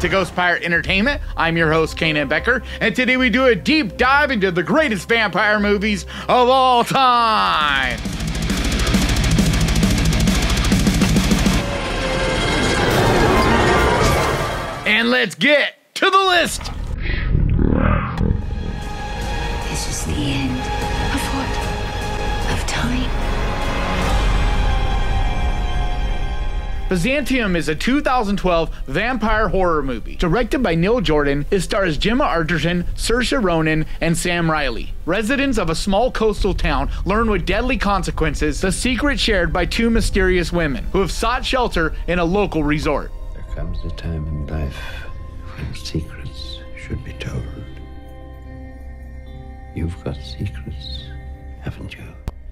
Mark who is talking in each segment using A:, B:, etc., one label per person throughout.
A: to Ghost Pirate Entertainment. I'm your host, Kanan Becker, and today we do a deep dive into the greatest vampire movies of all time. And let's get to the list.
B: This is the end of what? Of time?
A: Byzantium is a 2012 vampire horror movie. Directed by Neil Jordan, it stars Gemma Arterton, Saoirse Ronan, and Sam Riley. Residents of a small coastal town learn with deadly consequences the secret shared by two mysterious women who have sought shelter in a local resort.
C: There comes a time in life when secrets should be told. You've got secrets, haven't you?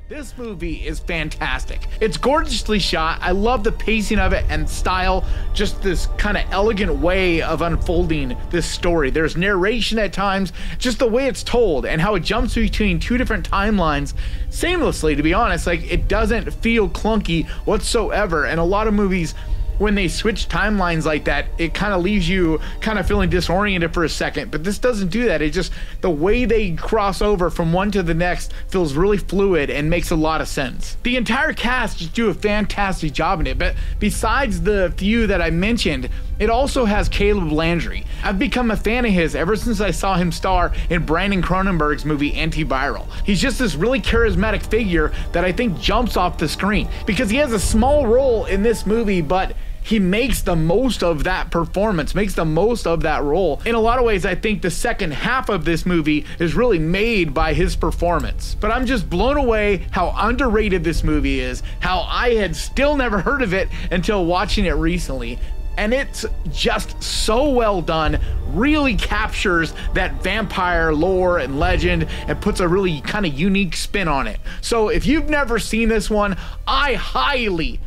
A: This movie is fantastic. It's gorgeously shot. I love the pacing of it and style, just this kind of elegant way of unfolding this story. There's narration at times, just the way it's told and how it jumps between two different timelines seamlessly, to be honest. Like, it doesn't feel clunky whatsoever. And a lot of movies, when they switch timelines like that, it kind of leaves you kind of feeling disoriented for a second, but this doesn't do that. It just, the way they cross over from one to the next feels really fluid and makes a lot of sense. The entire cast just do a fantastic job in it, but besides the few that I mentioned, it also has Caleb Landry. I've become a fan of his ever since I saw him star in Brandon Cronenberg's movie Antiviral. He's just this really charismatic figure that I think jumps off the screen because he has a small role in this movie, but he makes the most of that performance, makes the most of that role. In a lot of ways, I think the second half of this movie is really made by his performance. But I'm just blown away how underrated this movie is, how I had still never heard of it until watching it recently. And it's just so well done, really captures that vampire lore and legend and puts a really kind of unique spin on it. So if you've never seen this one, I highly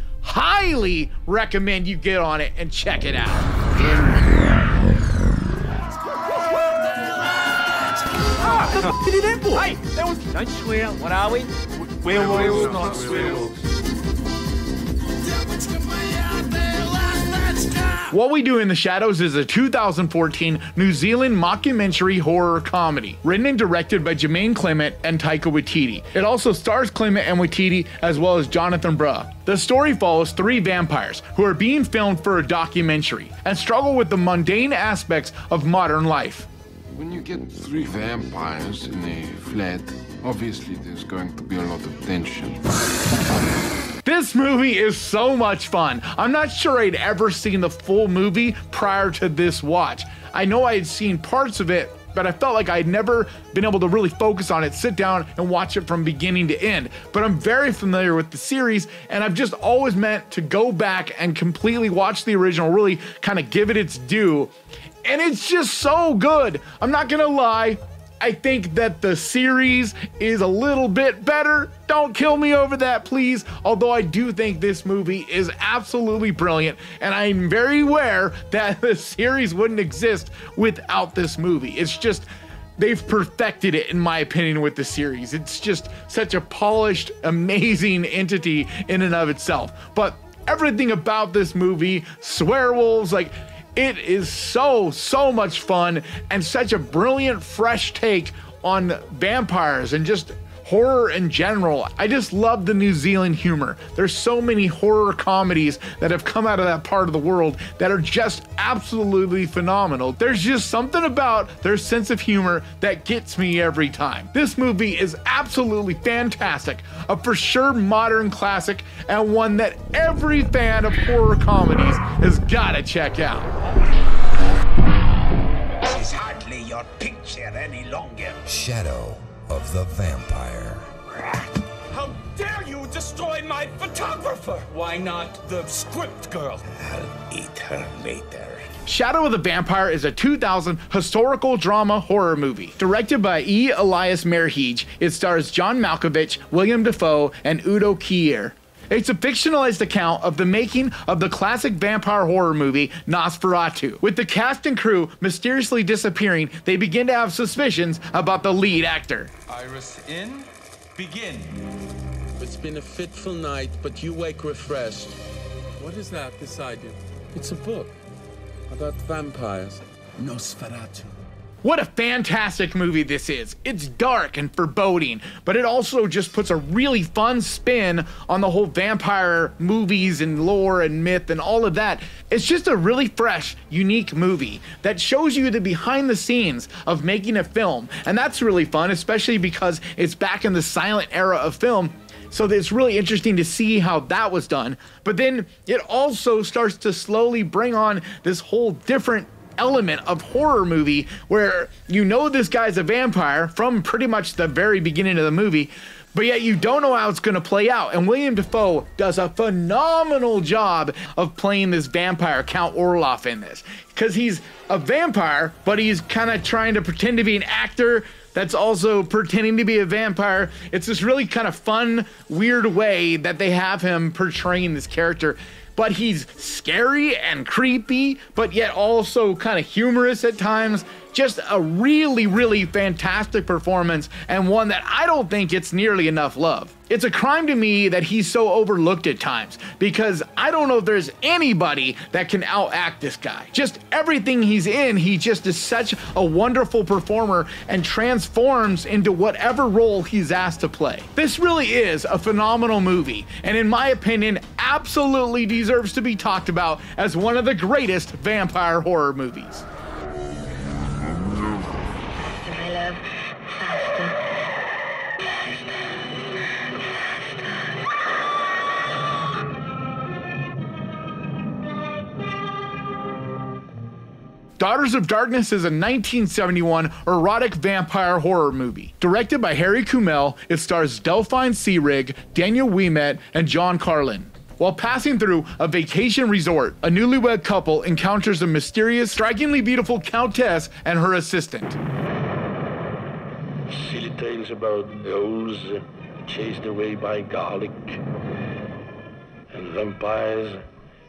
A: recommend you get on it and check it out.
D: What did you do, boy?
E: Hey, that was... Don't swear. What are we?
D: Werewolves, not werewolves.
A: What We Do in the Shadows is a 2014 New Zealand mockumentary horror comedy, written and directed by Jermaine Clement and Taika Waititi. It also stars Clement and Waititi as well as Jonathan Bruh. The story follows three vampires who are being filmed for a documentary and struggle with the mundane aspects of modern life.
F: When you get three vampires in a flat, obviously there's going to be a lot of tension.
A: This movie is so much fun. I'm not sure I'd ever seen the full movie prior to this watch. I know I had seen parts of it, but I felt like I'd never been able to really focus on it, sit down and watch it from beginning to end. But I'm very familiar with the series, and I've just always meant to go back and completely watch the original, really kind of give it its due. And it's just so good. I'm not gonna lie. I think that the series is a little bit better. Don't kill me over that, please. Although I do think this movie is absolutely brilliant, and I'm very aware that the series wouldn't exist without this movie. It's just, they've perfected it, in my opinion, with the series. It's just such a polished, amazing entity in and of itself. But everything about this movie, swearwolves, like, it is so much fun and such a brilliant, fresh take on vampires and just horror in general. I just love the New Zealand humor. There's so many horror comedies that have come out of that part of the world that are just absolutely phenomenal. There's just something about their sense of humor that gets me every time. This movie is absolutely fantastic, a for sure modern classic, and one that every fan of horror comedies has gotta check out.
G: This is hardly your picture any longer.
H: Shadow of the Vampire.
D: How dare you destroy my photographer? Why not the script girl?
G: I'll eat her later.
A: Shadow of the Vampire is a 2000 historical drama horror movie. Directed by E. Elias Merheege, it stars John Malkovich, William Dafoe, and Udo Kier. It's a fictionalized account of the making of the classic vampire horror movie Nosferatu. With the cast and crew mysteriously disappearing, they begin to have suspicions about the lead actor.
I: Iris in, begin. It's been a fitful night, but you wake refreshed.
J: What is that beside you?
I: It's a book. About vampires.
D: Nosferatu.
A: What a fantastic movie this is. It's dark and foreboding, but it also just puts a really fun spin on the whole vampire movies and lore and myth and all of that. It's just a really fresh, unique movie that shows you the behind the scenes of making a film. And that's really fun, especially because it's back in the silent era of film. So it's really interesting to see how that was done. But then it also starts to slowly bring on this whole different element of horror movie where you know this guy's a vampire from pretty much the very beginning of the movie, but yet you don't know how it's going to play out. And William Dafoe does a phenomenal job of playing this vampire, Count Orloff, in this, because he's a vampire, but he's kind of trying to pretend to be an actor that's also pretending to be a vampire. It's this really kind of fun, weird way that they have him portraying this character. But he's scary and creepy, but yet also kind of humorous at times. Just a really, really fantastic performance, and one that I don't think gets nearly enough love. It's a crime to me that he's so overlooked at times, because I don't know if there's anybody that can outact this guy. Just everything he's in, he just is such a wonderful performer and transforms into whatever role he's asked to play. This really is a phenomenal movie, and in my opinion, absolutely deserves to be talked about as one of the greatest vampire horror movies. Daughters of Darkness is a 1971 erotic vampire horror movie. Directed by Harry Kumel, it stars Delphine Seyrig, Daniel Ouimet, and John Carlin. While passing through a vacation resort, a newlywed couple encounters a mysterious, strikingly beautiful countess and her assistant.
J: Silly tales about ghouls chased away by garlic and vampires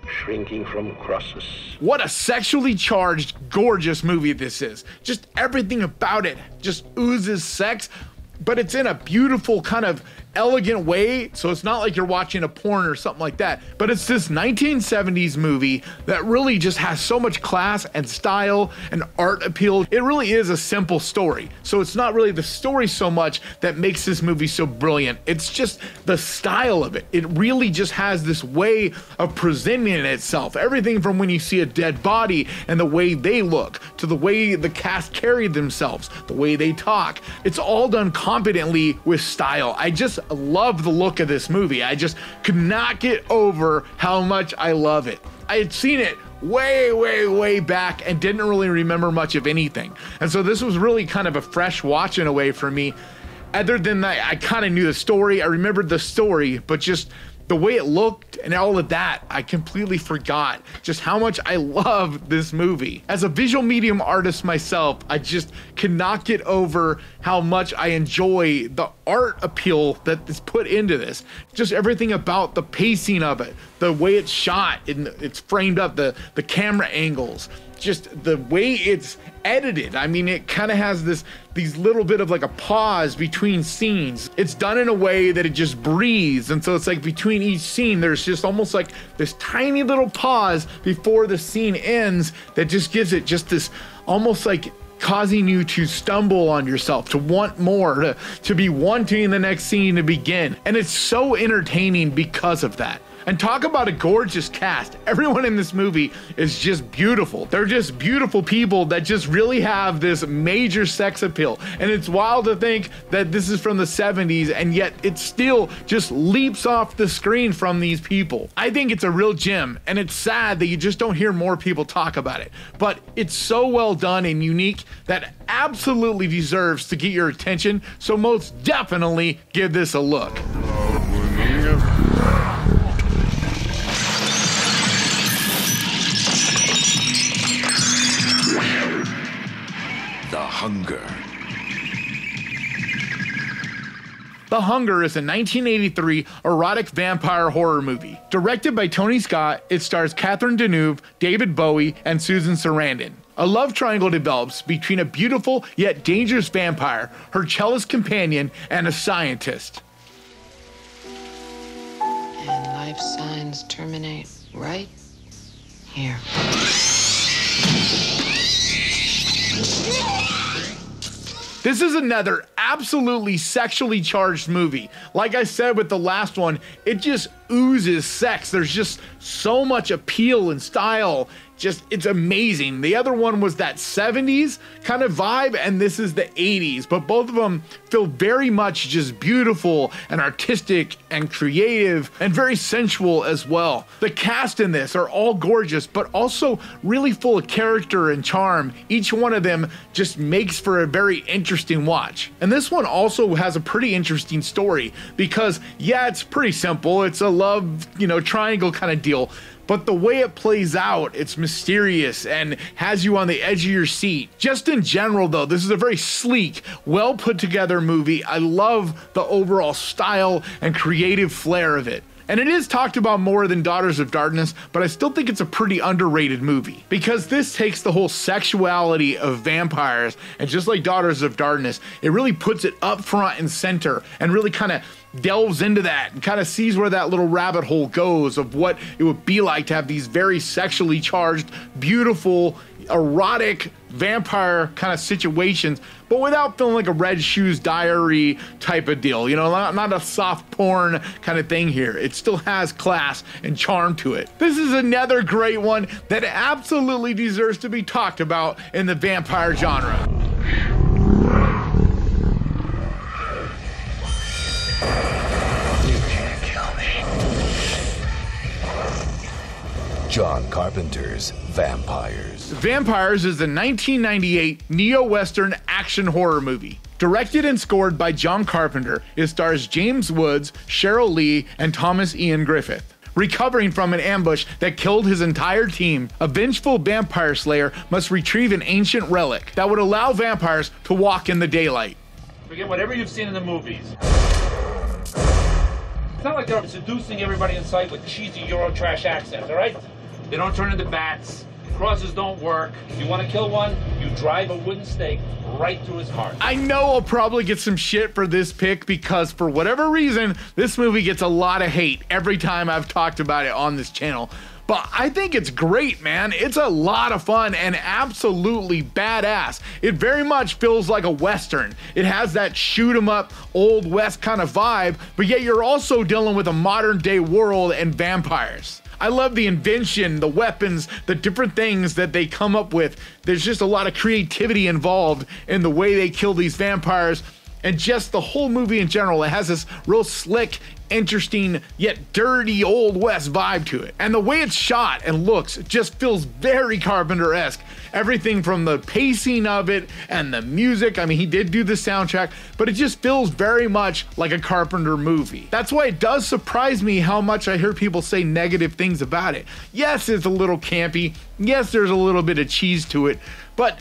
J: shrinking from crosses.
A: What a sexually charged, gorgeous movie this is. Just everything about it just oozes sex, but it's in a beautiful kind of elegant way, so it's not like you're watching a porn or something like that, but it's this 1970s movie that really just has so much class and style and art appeal. It really is a simple story, so it's not really the story so much that makes this movie so brilliant. It's just the style of it. It really just has this way of presenting itself. Everything from when you see a dead body and the way they look, to the way the cast carried themselves, the way they talk. It's all done competently with style. I just love the look of this movie. I just could not get over how much I love it. I had seen it way back and didn't really remember much of anything. And so this was really kind of a fresh watch in a way for me. Other than that, I kind of knew the story. I remembered the story, but just the way it looked and all of that, I completely forgot just how much I love this movie. As a visual medium artist myself, I just cannot get over how much I enjoy the art appeal that is put into this. Just everything about the pacing of it, the way it's shot, and it's framed up, the camera angles, just the way it's edited. I mean, it kind of has these little bit of like a pause between scenes. It's done in a way that it just breathes, and so it's like between each scene there's just almost like this tiny little pause before the scene ends that just gives it just this almost like causing you to stumble on yourself, to want more, to be wanting the next scene to begin. And it's so entertaining because of that. And talk about a gorgeous cast. Everyone in this movie is just beautiful. They're just beautiful people that just really have this major sex appeal. And it's wild to think that this is from the 70s, and yet it still just leaps off the screen from these people. I think it's a real gem, and it's sad that you just don't hear more people talk about it. But it's so well done and unique that absolutely deserves to get your attention. So most definitely give this a look.
G: The Hunger.
A: The Hunger is a 1983 erotic vampire horror movie. Directed by Tony Scott, it stars Catherine Deneuve, David Bowie, and Susan Sarandon. A love triangle develops between a beautiful yet dangerous vampire, her cellist companion, and a scientist.
K: And life signs terminate right here.
A: This is another absolutely sexually charged movie. Like I said with the last one, it just oozes sex. There's just so much appeal and style. It's amazing. The other one was that 70s kind of vibe, and this is the 80s, but both of them feel very much just beautiful and artistic and creative and very sensual as well. The cast in this are all gorgeous, but also really full of character and charm. Each one of them just makes for a very interesting watch. And this one also has a pretty interesting story because, yeah, it's pretty simple. It's a love, triangle kind of deal. But the way it plays out, it's mysterious and has you on the edge of your seat. Just in general, though, this is a very sleek, well put together movie. I love the overall style and creative flair of it. And it is talked about more than Daughters of Darkness, but I still think it's a pretty underrated movie because this takes the whole sexuality of vampires, and just like Daughters of Darkness, it really puts it up front and center and really kind of delves into that and kind of sees where that little rabbit hole goes of what it would be like to have these very sexually charged, beautiful, erotic vampire kind of situations, but without feeling like a Red Shoes Diary type of deal. Not a soft porn kind of thing here. It still has class and charm to it. This is another great one that absolutely deserves to be talked about in the vampire genre.
H: John Carpenter's Vampires.
A: Vampires is a 1998 neo-western action horror movie. Directed and scored by John Carpenter, it stars James Woods, Cheryl Lee, and Thomas Ian Griffith. Recovering from an ambush that killed his entire team, a vengeful vampire slayer must retrieve an ancient relic that would allow vampires to walk in the daylight.
K: Forget whatever you've seen in the movies. It's not like they're seducing everybody in sight with cheesy Eurotrash accents, all right? They don't turn into bats. Crosses don't work. If you want to kill one, you drive a wooden stake right through his heart.
A: I know I'll probably get some shit for this pick because for whatever reason, this movie gets a lot of hate every time I've talked about it on this channel. But I think it's great, man. It's a lot of fun and absolutely badass. It very much feels like a Western. It has that shoot 'em up, Old West kind of vibe, but yet you're also dealing with a modern day world and vampires. I love the invention, the weapons, the different things that they come up with. There's just a lot of creativity involved in the way they kill these vampires, and just the whole movie in general. It has this real slick, interesting, yet dirty Old West vibe to it. And the way it's shot and looks just feels very Carpenter-esque. Everything from the pacing of it and the music. I mean, he did do the soundtrack, but it just feels very much like a Carpenter movie. That's why it does surprise me how much I hear people say negative things about it. Yes, it's a little campy. Yes, there's a little bit of cheese to it, but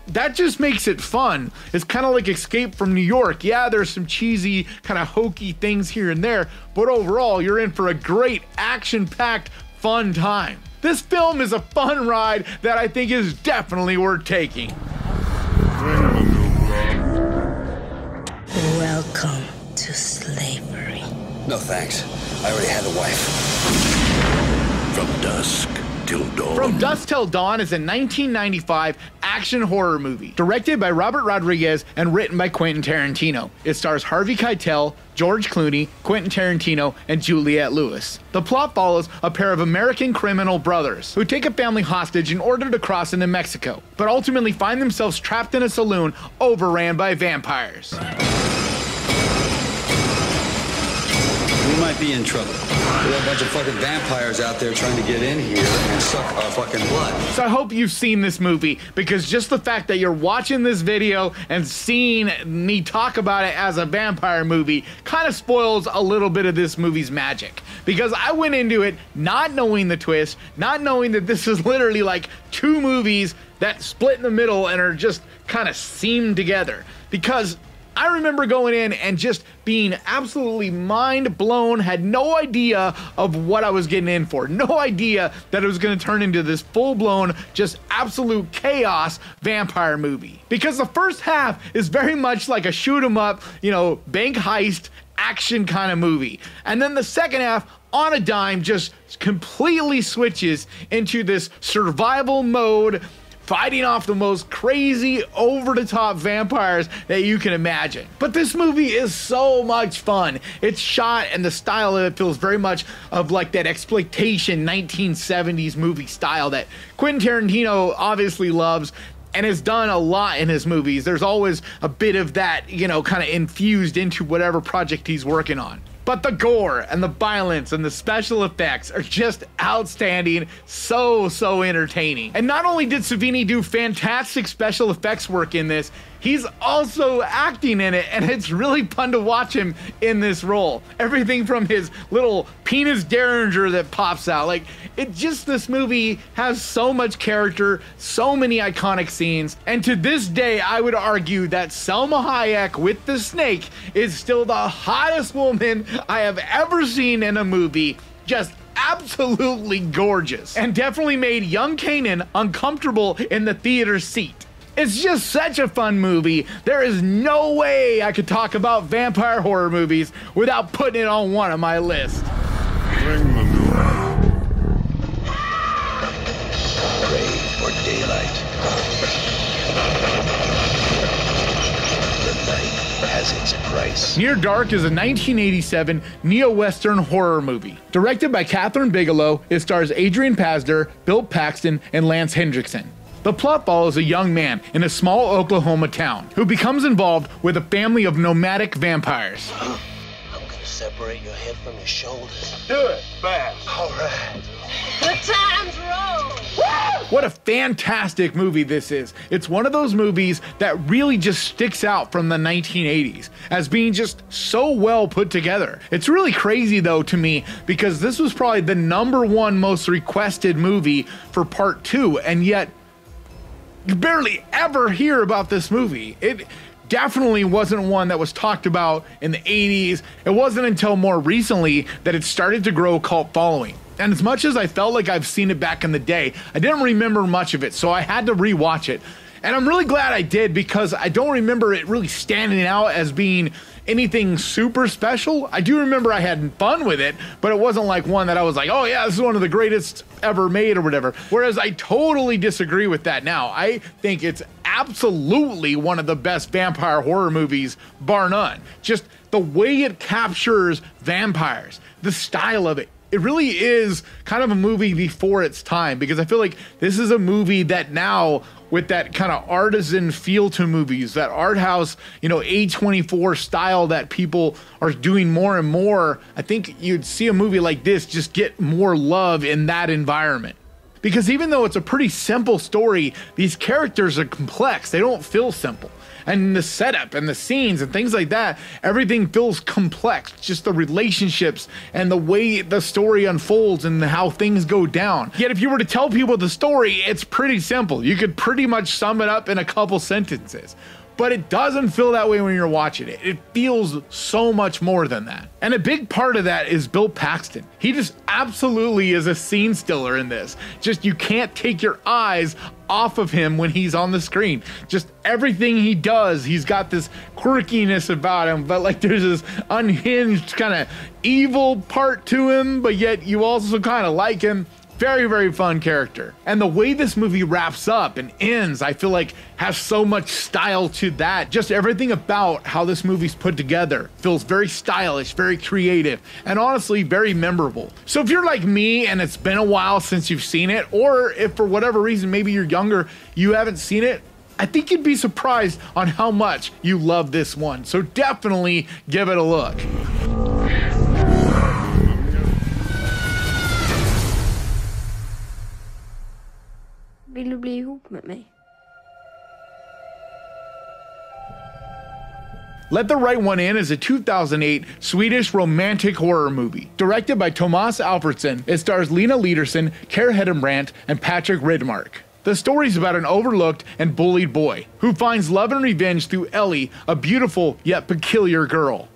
A: that just makes it fun. It's kind of like Escape from New York. Yeah, there's some cheesy, kind of hokey things here and there, but overall, you're in for a great action-packed, fun time. This film is a fun ride that I think is definitely worth taking.
B: Welcome to slavery.
G: No thanks. I already had a wife. From dusk till dawn.
A: From Dusk Till Dawn is a 1995 action horror movie directed by Robert Rodriguez and written by Quentin Tarantino. It stars Harvey Keitel, George Clooney, Quentin Tarantino, and Juliette Lewis. The plot follows a pair of American criminal brothers who take a family hostage in order to cross into Mexico, but ultimately find themselves trapped in a saloon overran by vampires.
L: We might be in trouble. There are a bunch of fucking vampires out there trying to get in here and suck our fucking blood.
A: So I hope you've seen this movie, because just the fact that you're watching this video and seeing me talk about it as a vampire movie kind of spoils a little bit of this movie's magic. Because I went into it not knowing the twist, not knowing that this is literally like two movies that split in the middle and are just kind of seamed together. Because I remember going in and just being absolutely mind blown, had no idea of what I was getting in for. No idea that it was going to turn into this full blown, just absolute chaos vampire movie. Because the first half is very much like a shoot 'em up, bank heist action kind of movie. And then the second half, on a dime, just completely switches into this survival mode, fighting off the most crazy, over-the-top vampires that you can imagine. But this movie is so much fun. It's shot and the style of it feels very much of like that exploitation 1970s movie style that Quentin Tarantino obviously loves and has done a lot in his movies. There's always a bit of that, you know, kind of infused into whatever project he's working on. But the gore and the violence and the special effects are just outstanding, so entertaining. And not only did Savini do fantastic special effects work in this, he's also acting in it, and it's really fun to watch him in this role. Everything from his little penis derringer that pops out, like, this movie has so much character, so many iconic scenes, and to this day, I would argue that Salma Hayek with the snake is still the hottest woman I have ever seen in a movie. Just absolutely gorgeous, and definitely made young Kanan uncomfortable in the theater seat. It's just such a fun movie. There is no way I could talk about vampire horror movies without putting it on one of my lists.
F: Bring the new
G: Pray for daylight. The night has its price.
A: Near Dark is a 1987 neo-western horror movie. Directed by Catherine Bigelow, it stars Adrian Pasdar, Bill Paxton, and Lance Hendrickson. The plot follows a young man in a small Oklahoma town who becomes involved with a family of nomadic vampires.
M: I'm gonna separate your head from your shoulders.
D: Do it fast.
M: All right.
N: The time's roll.
A: What a fantastic movie this is. It's one of those movies that really just sticks out from the 1980s as being just so well put together. It's really crazy though to me because this was probably the #1 most requested movie for part 2, and yet you barely ever hear about this movie. It definitely wasn't one that was talked about in the 80s. It wasn't until more recently that it started to grow a cult following. And as much as I felt like I've seen it back in the day, I didn't remember much of it, so I had to rewatch it. And I'm really glad I did because I don't remember it really standing out as being anything super special. I do remember I had fun with it, but it wasn't like one that I was like, oh yeah, this is one of the greatest ever made or whatever. Whereas I totally disagree with that now. I think it's absolutely one of the best vampire horror movies, bar none. Just the way it captures vampires, the style of it. It really is kind of a movie before its time because I feel like this is a movie that now, with that kind of artisan feel to movies, that art house, you know, A24 style that people are doing more and more, I think you'd see a movie like this just get more love in that environment. Because even though it's a pretty simple story, these characters are complex. They don't feel simple. And the setup and the scenes and things like that, everything feels complex. Just the relationships and the way the story unfolds and how things go down. Yet if you were to tell people the story, it's pretty simple. You could pretty much sum it up in a couple sentences. But it doesn't feel that way when you're watching it. It feels so much more than that. And a big part of that is Bill Paxton. He just absolutely is a scene stiller in this. Just you can't take your eyes off of him when he's on the screen. Just everything he does, he's got this quirkiness about him, but like there's this unhinged kind of evil part to him, but yet you also kind of like him. Very fun character. And the way this movie wraps up and ends, I feel like has so much style to that. Just everything about how this movie's put together feels very stylish, very creative, and honestly very memorable. So if you're like me and it's been a while since you've seen it, or if for whatever reason maybe you're younger, you haven't seen it, I think you'd be surprised on how much you love this one. So definitely give it a look.
O: Vill du bli ihop med mig?
A: Let the Right One In is a 2008 Swedish romantic horror movie. Directed by Thomas Alfredson, it stars Lena Lederson, Care Hedenbrandt, and Patrick Ridmark. The story's about an overlooked and bullied boy who finds love and revenge through Ellie, a beautiful yet peculiar girl.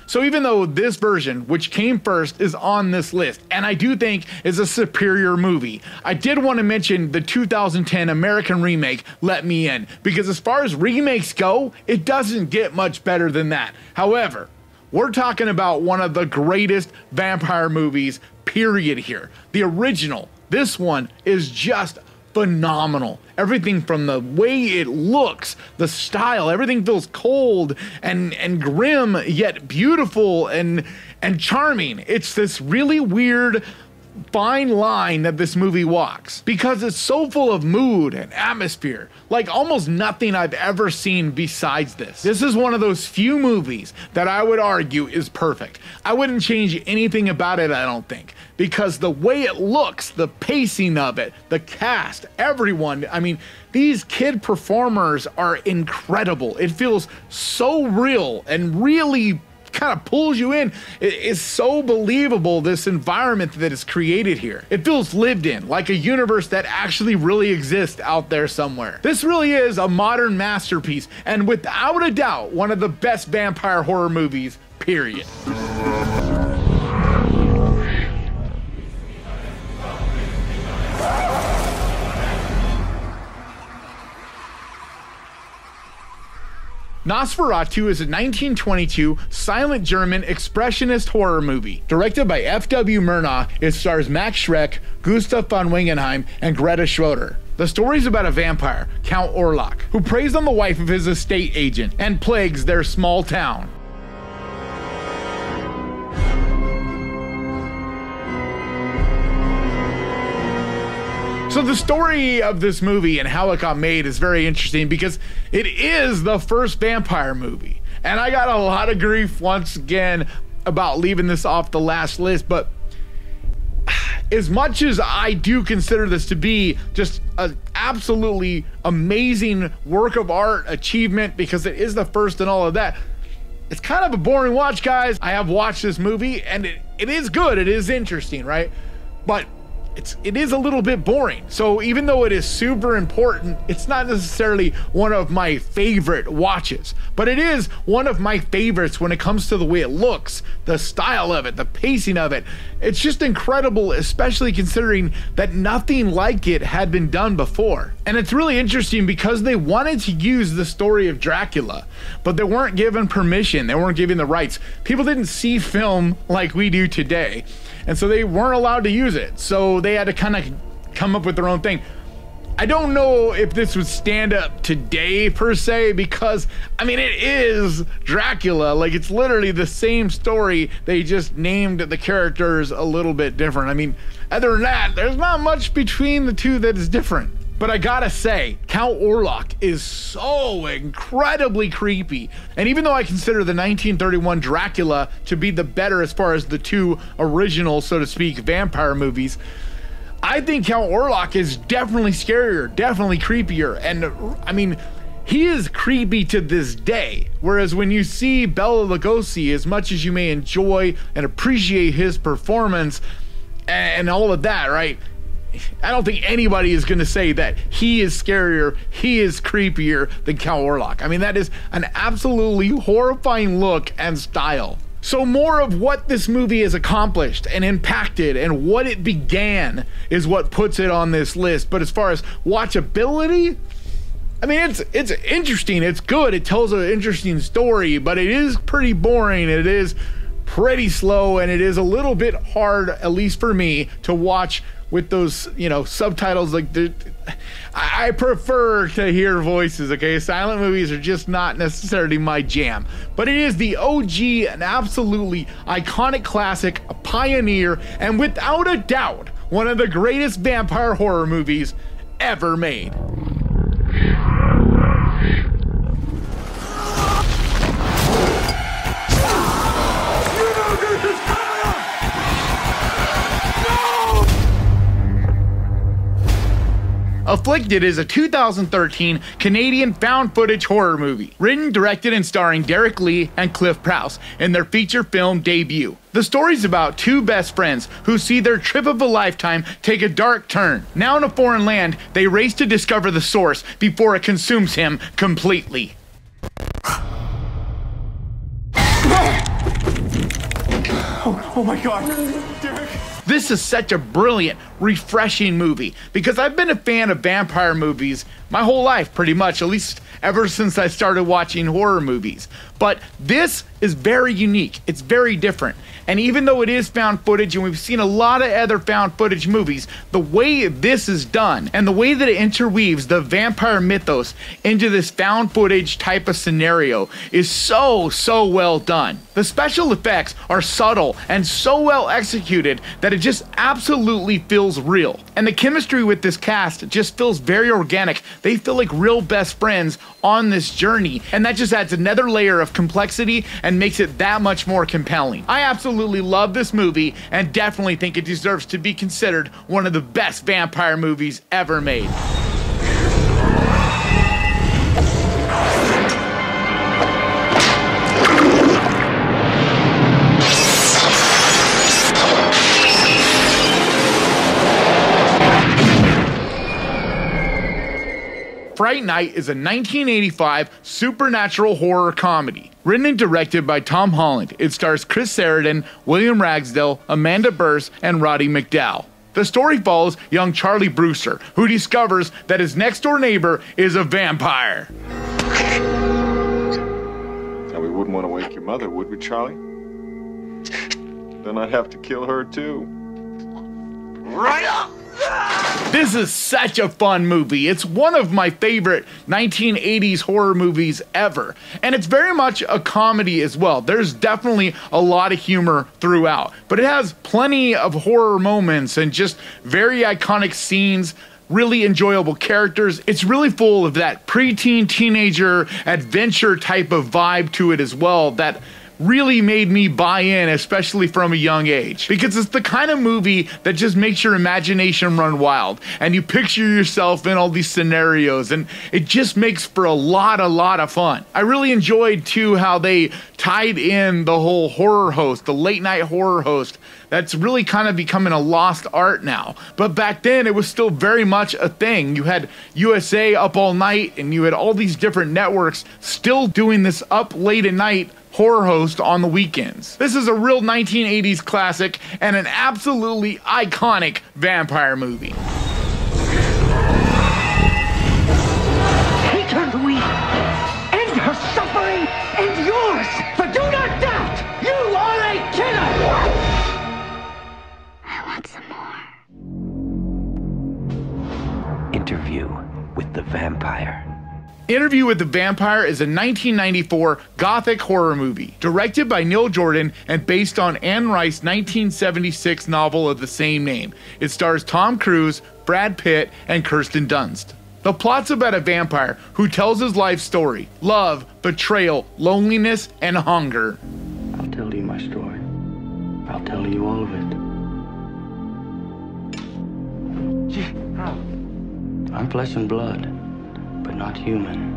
A: So even though this version, which came first, is on this list, and I do think is a superior movie, I did want to mention the 2010 American remake, Let Me In, because as far as remakes go, it doesn't get much better than that. However, we're talking about one of the greatest vampire movies, period here. The original, this one is just phenomenal. Everything from the way it looks, the style, everything feels cold and grim, yet beautiful and charming. It's this really weird fine line that this movie walks because it's so full of mood and atmosphere, like almost nothing I've ever seen besides this. This is one of those few movies that I would argue is perfect. I wouldn't change anything about it, I don't think, because the way it looks, the pacing of it, the cast, everyone, I mean, these kid performers are incredible. It feels so real and really kind of pulls you in. It is so believable, this environment that is created here. It feels lived in, like a universe that actually really exists out there somewhere. This really is a modern masterpiece, and without a doubt, one of the best vampire horror movies, period. Nosferatu is a 1922 silent German expressionist horror movie. Directed by F.W. Murnau, it stars Max Schreck, Gustav von Wangenheim, and Greta Schroeder. The story is about a vampire, Count Orlok, who preys on the wife of his estate agent and plagues their small town. So the story of this movie and how it got made is very interesting because it is the first vampire movie. And I got a lot of grief once again about leaving this off the last list, but as much as I do consider this to be just an absolutely amazing work of art achievement because it is the first and all of that, it's kind of a boring watch, guys. I have watched this movie and it is good, it is interesting, right? But it is a little bit boring. So even though it is super important, it's not necessarily one of my favorite watches, but it is one of my favorites when it comes to the way it looks, the style of it, the pacing of it. It's just incredible, especially considering that nothing like it had been done before. And it's really interesting because they wanted to use the story of Dracula, but they weren't given permission. They weren't given the rights. People didn't see film like we do today. And so they weren't allowed to use it. So they had to kind of come up with their own thing. I don't know if this would stand up today per se, because I mean, it is Dracula. Like, it's literally the same story. They just named the characters a little bit different. I mean, other than that, there's not much between the two that is different. But I gotta say, Count Orlok is so incredibly creepy. And even though I consider the 1931 Dracula to be the better as far as the two original, so to speak, vampire movies, I think Count Orlok is definitely scarier, definitely creepier. And I mean, he is creepy to this day. Whereas when you see Bela Lugosi, as much as you may enjoy and appreciate his performance and all of that, right? I don't think anybody is going to say that he is scarier, he is creepier than Count Orlok. I mean, that is an absolutely horrifying look and style. So more of what this movie has accomplished and impacted and what it began is what puts it on this list. But as far as watchability, I mean, it's interesting, it's good, it tells an interesting story, but it is pretty boring, it is pretty slow, and it is a little bit hard, at least for me, to watch with those, you know, subtitles. Like, I prefer to hear voices, okay? Silent movies are just not necessarily my jam. But it is the OG, an absolutely iconic classic, a pioneer, and without a doubt, one of the greatest vampire horror movies ever made. Afflicted is a 2013 Canadian found footage horror movie, written, directed, and starring Derek Lee and Cliff Prowse in their feature film debut. The story's about two best friends who see their trip of a lifetime take a dark turn. Now in a foreign land, they race to discover the source before it consumes him completely.
I: Oh my God. Derek.
A: This is such a brilliant, refreshing movie because I've been a fan of vampire movies my whole life, pretty much, at least ever since I started watching horror movies. But this is very unique. It's very different. And even though it is found footage, and we've seen a lot of other found footage movies, the way this is done and the way that it interweaves the vampire mythos into this found footage type of scenario is so well done. The special effects are subtle and so well executed that it just absolutely feels real. And the chemistry with this cast just feels very organic. They feel like real best friends on this journey, and that just adds another layer of complexity and makes it that much more compelling. I absolutely love this movie and definitely think it deserves to be considered one of the best vampire movies ever made. Fright Night is a 1985 supernatural horror comedy. Written and directed by Tom Holland, it stars Chris Sarandon, William Ragsdale, Amanda Bearse, and Roddy McDowall. The story follows young Charlie Brewster, who discovers that his next-door neighbor is a vampire.
P: Now, we wouldn't want to wake your mother, would we, Charlie? Then I'd have to kill her, too.
D: Right up!
A: This is such a fun movie. It's one of my favorite 1980s horror movies ever. And it's very much a comedy as well. There's definitely a lot of humor throughout, but it has plenty of horror moments and just very iconic scenes, really enjoyable characters. It's really full of that preteen teenager adventure type of vibe to it as well that really made me buy in, especially from a young age, because it's the kind of movie that just makes your imagination run wild and you picture yourself in all these scenarios, and it just makes for a lot of fun. I really enjoyed too how they tied in the whole horror host, the late night horror host, that's really kind of becoming a lost art now. But back then it was still very much a thing. You had USA Up All Night and you had all these different networks still doing this up late at night horror host on the weekends. This is a real 1980s classic and an absolutely iconic vampire movie.
Q: Take her, Louis. End her suffering and yours. But do not doubt, you are a killer.
B: I want some more.
H: Interview with the Vampire.
A: Interview with the Vampire is a 1994 gothic horror movie, directed by Neil Jordan and based on Anne Rice's 1976 novel of the same name. It stars Tom Cruise, Brad Pitt, and Kirsten Dunst. The plot's about a vampire who tells his life story: love, betrayal, loneliness, and hunger.
C: I'll tell you my story. I'll tell you all of it. I'm flesh and blood, but not human.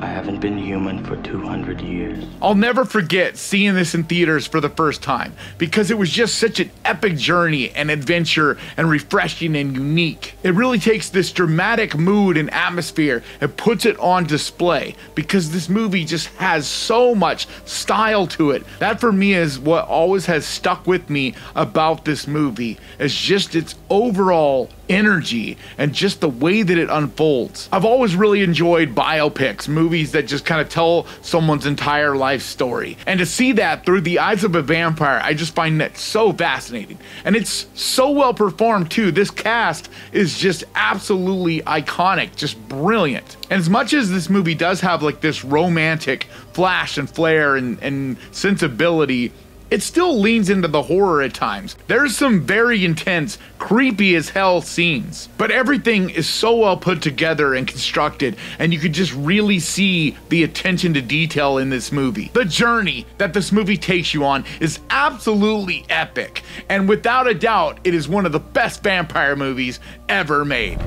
C: I haven't been human for 200 years.
A: I'll never forget seeing this in theaters for the first time because it was just such an epic journey and adventure and refreshing and unique. It really takes this dramatic mood and atmosphere and puts it on display because this movie just has so much style to it. That for me is what always has stuck with me about this movie, is just its overall energy and just the way that it unfolds. I've always really enjoyed biopics, movies that just kind of tell someone's entire life story. And to see that through the eyes of a vampire, I just find that so fascinating. And it's so well performed too. This cast is just absolutely iconic, just brilliant. And as much as this movie does have like this romantic flash and flair and sensibility, it still leans into the horror at times. There's some very intense, creepy as hell scenes, but everything is so well put together and constructed, and you could just really see the attention to detail in this movie. The journey that this movie takes you on is absolutely epic, and without a doubt, it is one of the best vampire movies ever made.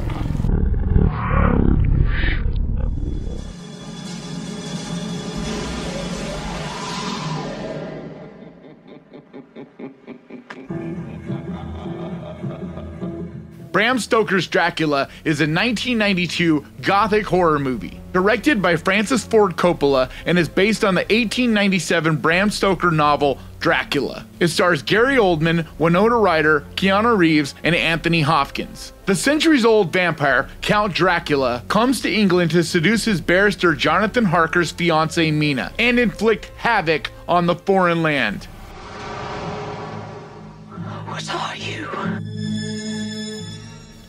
A: Bram Stoker's Dracula is a 1992 gothic horror movie, directed by Francis Ford Coppola and is based on the 1897 Bram Stoker novel Dracula. It stars Gary Oldman, Winona Ryder, Keanu Reeves, and Anthony Hopkins. The centuries-old vampire, Count Dracula, comes to England to seduce his barrister Jonathan Harker's fiancée Mina and inflict havoc on the foreign land.
B: What are you?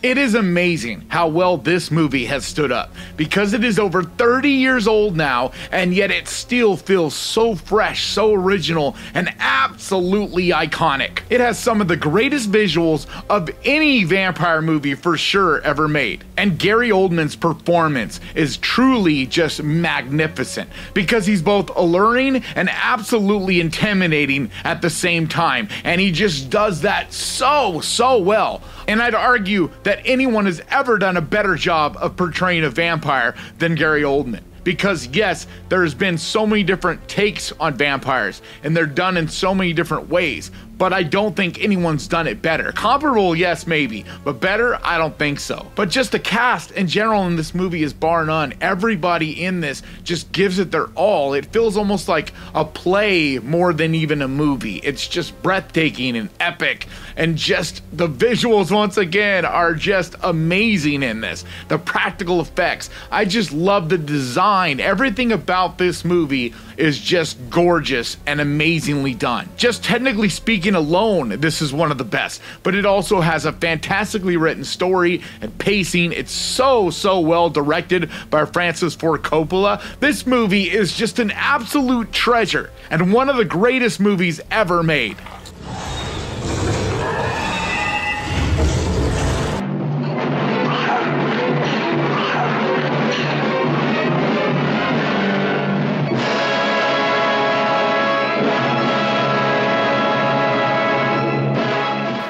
A: It is amazing how well this movie has stood up, because it is over 30 years old now, and yet it still feels so fresh, so original, and absolutely iconic. It has some of the greatest visuals of any vampire movie for sure ever made. And Gary Oldman's performance is truly just magnificent, because he's both alluring and absolutely intimidating at the same time, and he just does that so well. And I'd argue that anyone has ever done a better job of portraying a vampire than Gary Oldman. Because yes, there's been so many different takes on vampires, and they're done in so many different ways, but I don't think anyone's done it better. Comparable, yes, maybe, but better, I don't think so. But just the cast in general in this movie is bar none. Everybody in this just gives it their all. It feels almost like a play more than even a movie. It's just breathtaking and epic, and just the visuals once again are just amazing in this. The practical effects, I just love the design. Everything about this movie is just gorgeous and amazingly done. Just technically speaking alone, this is one of the best, but it also has a fantastically written story and pacing. It's so well directed by Francis Ford Coppola. This movie is just an absolute treasure and one of the greatest movies ever made.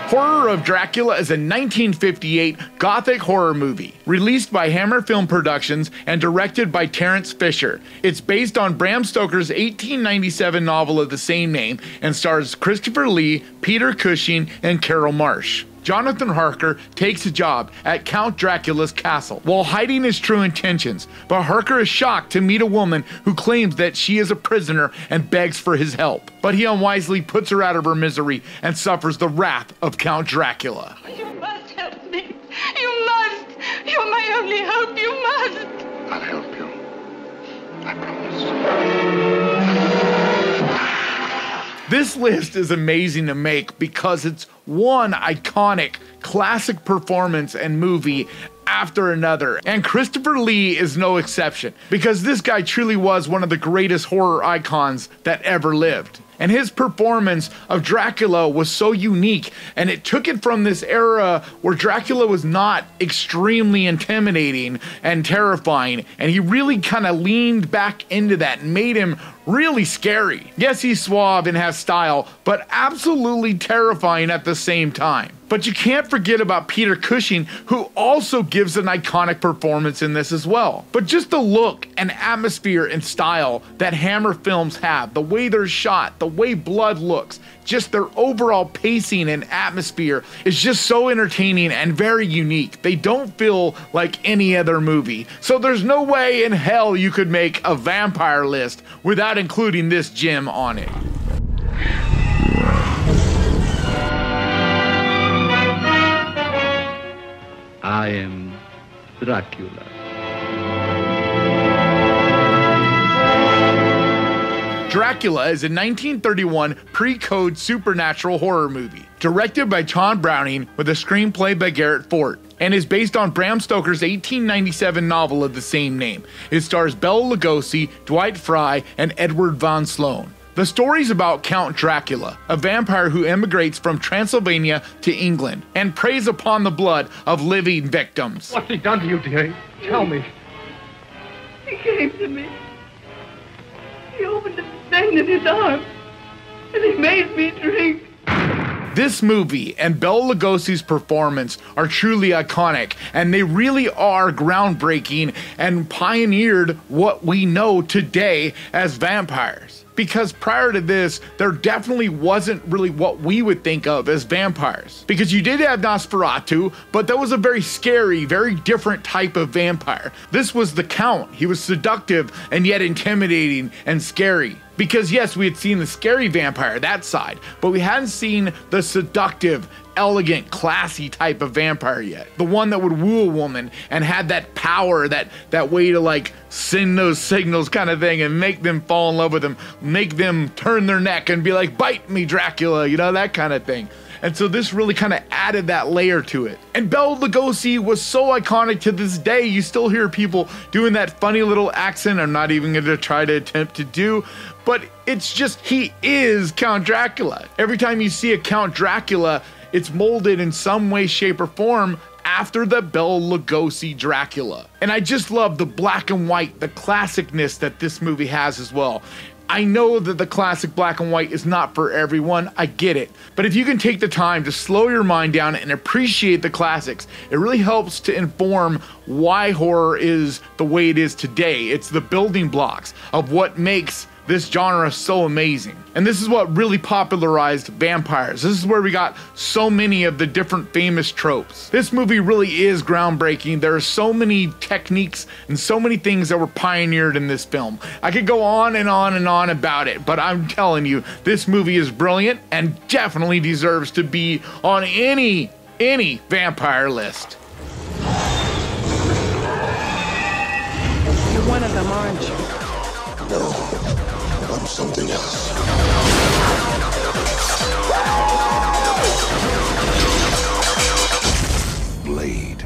A: Horror of Dracula is a 1958 gothic horror movie, released by Hammer Film Productions and directed by Terence Fisher. It's based on Bram Stoker's 1897 novel of the same name and stars Christopher Lee, Peter Cushing, and Carol Marsh. Jonathan Harker takes a job at Count Dracula's castle while hiding his true intentions, but Harker is shocked to meet a woman who claims that she is a prisoner and begs for his help. But he unwisely puts her out of her misery and suffers the wrath of Count Dracula.
N: You must help me. You must. You're my only hope. You must.
F: I'll help you. I promise.
A: This list is amazing to make because it's one iconic, classic performance and movie after another, and Christopher Lee is no exception, because this guy truly was one of the greatest horror icons that ever lived. And his performance of Dracula was so unique, and it took it from this era where Dracula was not extremely intimidating and terrifying, and he really kind of leaned back into that and made him really scary. Yes, he's suave and has style, but absolutely terrifying at the same time. But you can't forget about Peter Cushing, who also gives an iconic performance in this as well. But just the look and atmosphere and style that Hammer films have, the way they're shot, the way blood looks, just their overall pacing and atmosphere is just so entertaining and very unique. They don't feel like any other movie. So there's no way in hell you could make a vampire list without including this gem on it.
R: I am Dracula.
A: Dracula is a 1931 pre-code supernatural horror movie, directed by John Browning with a screenplay by Garrett Fort, and is based on Bram Stoker's 1897 novel of the same name. It stars Bela Lugosi, Dwight Frye, and Edward Von Sloan. The story's about Count Dracula, a vampire who immigrates from Transylvania to England and preys upon the blood of living victims.
Q: What's he done to you, dearie? Tell me.
N: He came to me. He opened a vein in his arm, and he made me drink.
A: This movie and Bela Lugosi's performance are truly iconic, and they really are groundbreaking and pioneered what we know today as vampires. because prior to this, there definitely wasn't really what we would think of as vampires. Because you did have Nosferatu, but that was a very scary, very different type of vampire. This was the Count. He was seductive and yet intimidating and scary. Because yes, we had seen the scary vampire, that side, but we hadn't seen the seductive, elegant, classy type of vampire yet. The one that would woo a woman and had that power, that way to like send those signals kind of thing and make them fall in love with him, make them turn their neck and be like, bite me, Dracula, you know, that kind of thing. And so this really kind of added that layer to it. And Bela Lugosi was so iconic to this day. You still hear people doing that funny little accent I'm not even going to try to attempt to do, but it's just, he is Count Dracula. Every time you see a Count Dracula, it's molded in some way, shape, or form after the Bela Lugosi Dracula. And I just love the black and white, the classicness that this movie has as well. I know that the classic black and white is not for everyone, I get it. But if you can take the time to slow your mind down and appreciate the classics, it really helps to inform why horror is the way it is today. It's the building blocks of what makes this genre so amazing. And this is what really popularized vampires. This is where we got so many of the different famous tropes. This movie really is groundbreaking. There are so many techniques and so many things that were pioneered in this film. I could go on and on and on about it, but I'm telling you, this movie is brilliant and definitely deserves to be on any vampire list.
S: You're one of them, aren't you?
G: No. I'm something else.
A: Blade.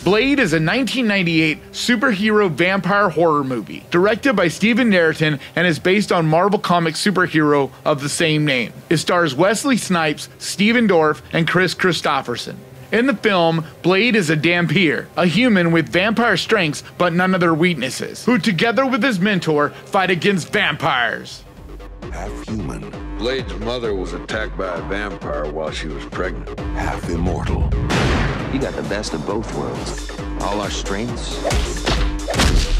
A: Blade is a 1998 superhero vampire horror movie, directed by Stephen Narraton and is based on Marvel Comics superhero of the same name. It stars Wesley Snipes, Stephen Dorff, and Chris Christopherson. In the film, Blade is a Dhampir, a human with vampire strengths but none of their weaknesses, who together with his mentor fight against vampires.
G: Half human.
T: Blade's mother was attacked by a vampire while she was pregnant.
G: Half immortal.
H: You got the best of both worlds. All our strengths,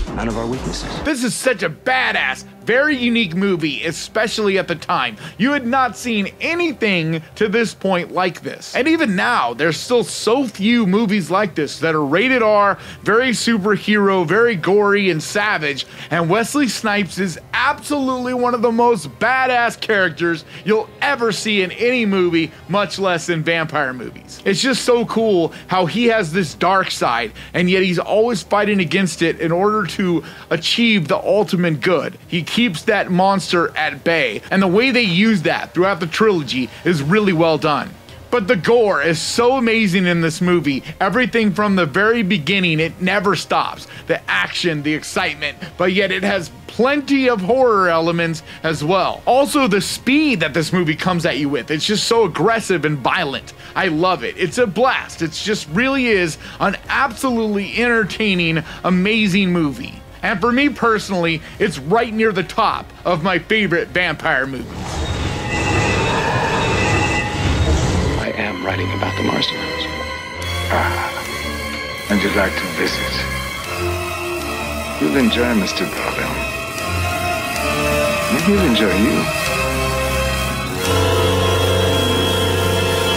H: none of our weaknesses.
A: This is such a badass, very unique movie, especially at the time. You had not seen anything to this point like this. And even now, there's still so few movies like this that are rated R, very superhero, very gory and savage, and Wesley Snipes is absolutely one of the most badass characters you'll ever see in any movie, much less in vampire movies. It's just so cool how he has this dark side, and yet he's always fighting against it in order to achieve the ultimate good. He keeps that monster at bay, and the way they use that throughout the trilogy is really well done. But the gore is so amazing in this movie. Everything from the very beginning, it never stops. The action, the excitement, but yet it has plenty of horror elements as well. Also, the speed that this movie comes at you with, it's just so aggressive and violent. I love it. It's a blast. It just really is an absolutely entertaining, amazing movie. And for me personally, it's right near the top of my favorite vampire movies.
U: I am writing about the Marsden House. Ah, and you'd like to visit. You'll enjoy Mr. Bram. Maybe he'll enjoy you.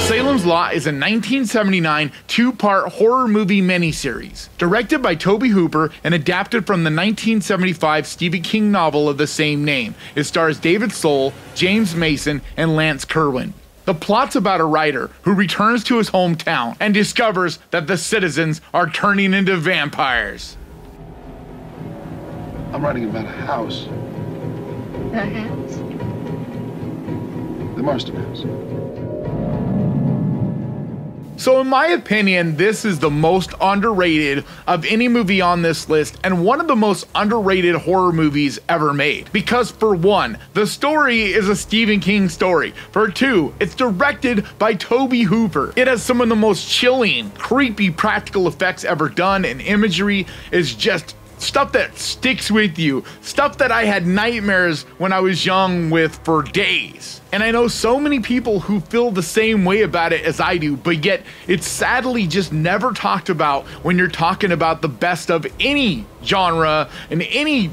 A: Salem's Lot is a 1979 two-part horror movie miniseries, directed by Tobe Hooper and adapted from the 1975 Stephen King novel of the same name. It stars David Soul, James Mason, and Lance Kerwin. The plot's about a writer who returns to his hometown and discovers that the citizens are turning into vampires.
U: I'm writing about a house.
B: A house?
U: The Marsden House.
A: So in my opinion, this is the most underrated of any movie on this list and one of the most underrated horror movies ever made. Because for one, the story is a Stephen King story. For two, it's directed by Tobe Hooper. It has some of the most chilling, creepy practical effects ever done, and imagery is just stuff that sticks with you. Stuff that I had nightmares when I was young with for days. And I know so many people who feel the same way about it as I do, but yet it's sadly just never talked about when you're talking about the best of any genre and any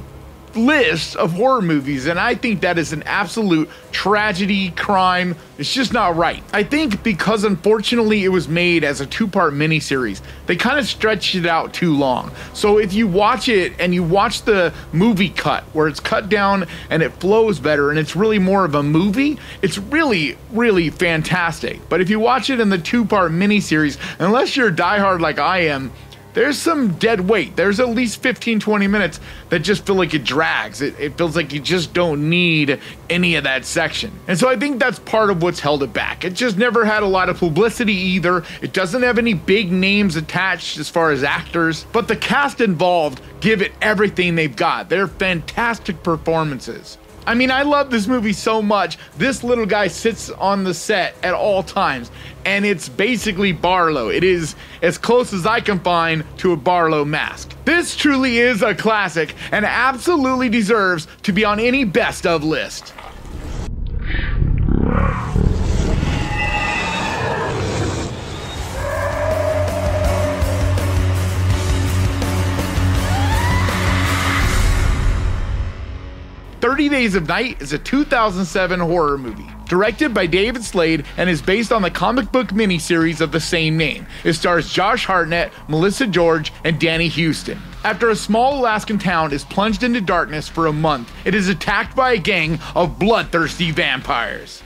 A: list of horror movies, and I think that is an absolute tragedy, crime. It's just not right. I think because unfortunately it was made as a 2-part miniseries, they kind of stretched it out too long. So if you watch it and you watch the movie cut where it's cut down and it flows better and it's really more of a movie, it's really, really fantastic. But if you watch it in the 2-part miniseries, unless you're a diehard like I am, there's some dead weight. There's at least 15-20 minutes that just feel like it drags. It feels like you just don't need any of that section. And so I think that's part of what's held it back. It just never had a lot of publicity either. It doesn't have any big names attached as far as actors, but the cast involved give it everything they've got. They're fantastic performances. I mean, I love this movie so much. This little guy sits on the set at all times, and it's basically Barlow. It is as close as I can find to a Barlow mask. This truly is a classic and absolutely deserves to be on any best of list. "30 Days of Night" is a 2007 horror movie. Directed by David Slade and is based on the comic book miniseries of the same name. It stars Josh Hartnett, Melissa George, and Danny Houston. After a small Alaskan town is plunged into darkness for a month, it is attacked by a gang of bloodthirsty vampires.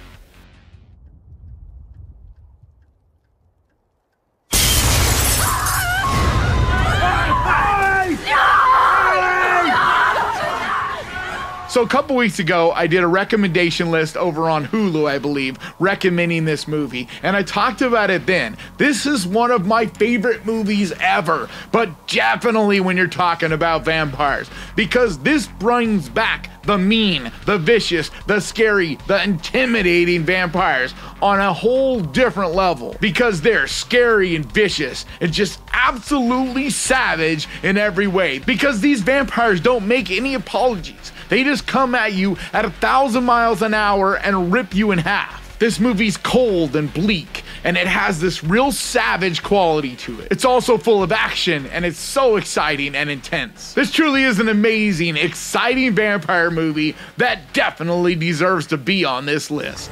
A: So a couple weeks ago, I did a recommendation list over on Hulu, I believe, recommending this movie, and I talked about it then. This is one of my favorite movies ever, but definitely when you're talking about vampires, because this brings back the mean, the vicious, the scary, the intimidating vampires on a whole different level, because they're scary and vicious and just absolutely savage in every way, because these vampires don't make any apologies. They just come at you at 1,000 miles an hour and rip you in half. This movie's cold and bleak, and it has this real savage quality to it. It's also full of action, and it's so exciting and intense. This truly is an amazing, exciting vampire movie that definitely deserves to be on this list.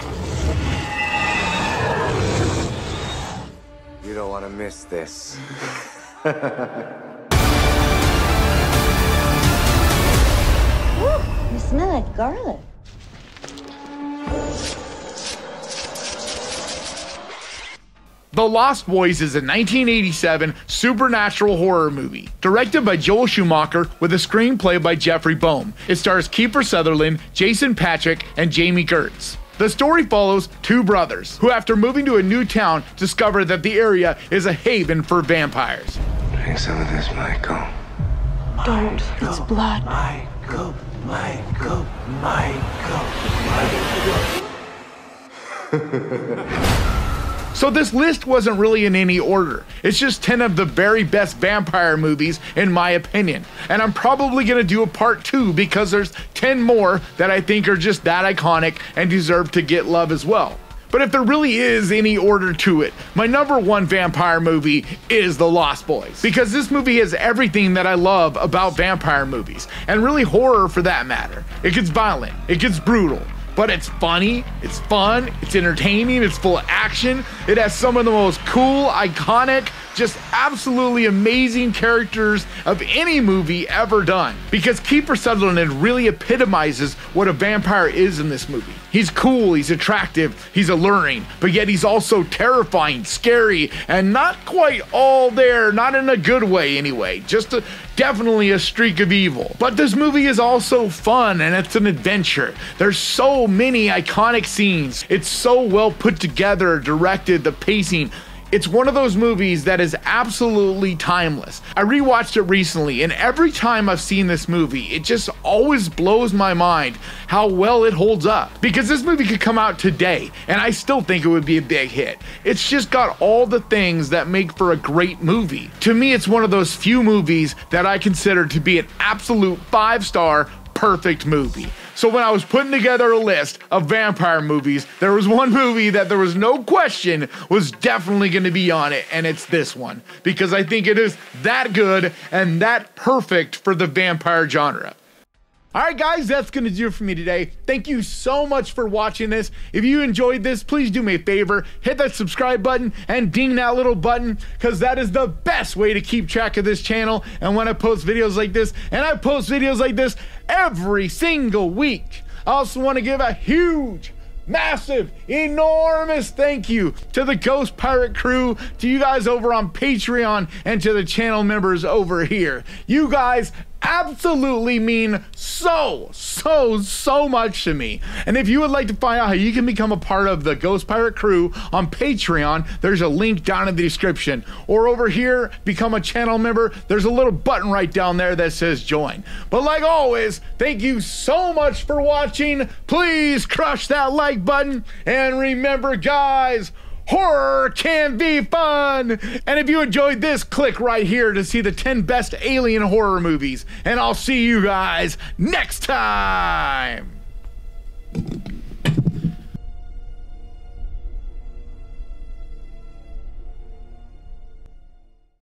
E: You don't want to miss this.
B: You smell like garlic.
A: The Lost Boys is a 1987 supernatural horror movie, directed by Joel Schumacher with a screenplay by Jeffrey Boehm. It stars Kiefer Sutherland, Jason Patric, and Jamie Gertz. The story follows two brothers who, after moving to a new town, discover that the area is a haven for vampires.
E: Drink some of this, Michael.
S: Don't. It's blood.
E: Michael.
A: So this list wasn't really in any order. It's just 10 of the very best vampire movies in my opinion. And I'm probably gonna do a part 2 because there's 10 more that I think are just that iconic and deserve to get love as well. But if there really is any order to it, my number 1 vampire movie is The Lost Boys. Because this movie has everything that I love about vampire movies, and really horror for that matter. It gets violent, it gets brutal, but it's funny, it's fun, it's entertaining, it's full of action. It has some of the most cool, iconic, just absolutely amazing characters of any movie ever done. Because Kiefer Sutherland really epitomizes what a vampire is in this movie. He's cool, he's attractive, he's alluring, but yet he's also terrifying, scary, and not quite all there, not in a good way anyway, just definitely a streak of evil. But this movie is also fun and it's an adventure. There's so many iconic scenes. It's so well put together, directed, the pacing. It's one of those movies that is absolutely timeless. I rewatched it recently, and every time I've seen this movie, it just always blows my mind how well it holds up. Because this movie could come out today, and I still think it would be a big hit. It's just got all the things that make for a great movie. To me, it's one of those few movies that I consider to be an absolute 5-star perfect movie. So when I was putting together a list of vampire movies, there was one movie that there was no question was definitely going to be on it, and it's this one. Because I think it is that good and that perfect for the vampire genre. All right, guys, that's going to do it for me today. Thank you so much for watching this. If you enjoyed this, please do me a favor. Hit that subscribe button and ding that little button, because that is the best way to keep track of this channel. And when I post videos like this, and I post videos like this every single week, I also want to give a huge, massive, enormous thank you to the Ghost Pirate crew, to you guys over on Patreon, and to the channel members over here. You guys absolutely mean so much to me. And if you would like to find out how you can become a part of the Ghost Pirate crew on Patreon, there's a link down in the description. Or over here, become a channel member, there's a little button right down there that says join. But like always, thank you so much for watching. Please crush that like button, and remember, guys, horror can be fun. And if you enjoyed this, click right here to see the 10 best alien horror movies. And I'll see you guys next time.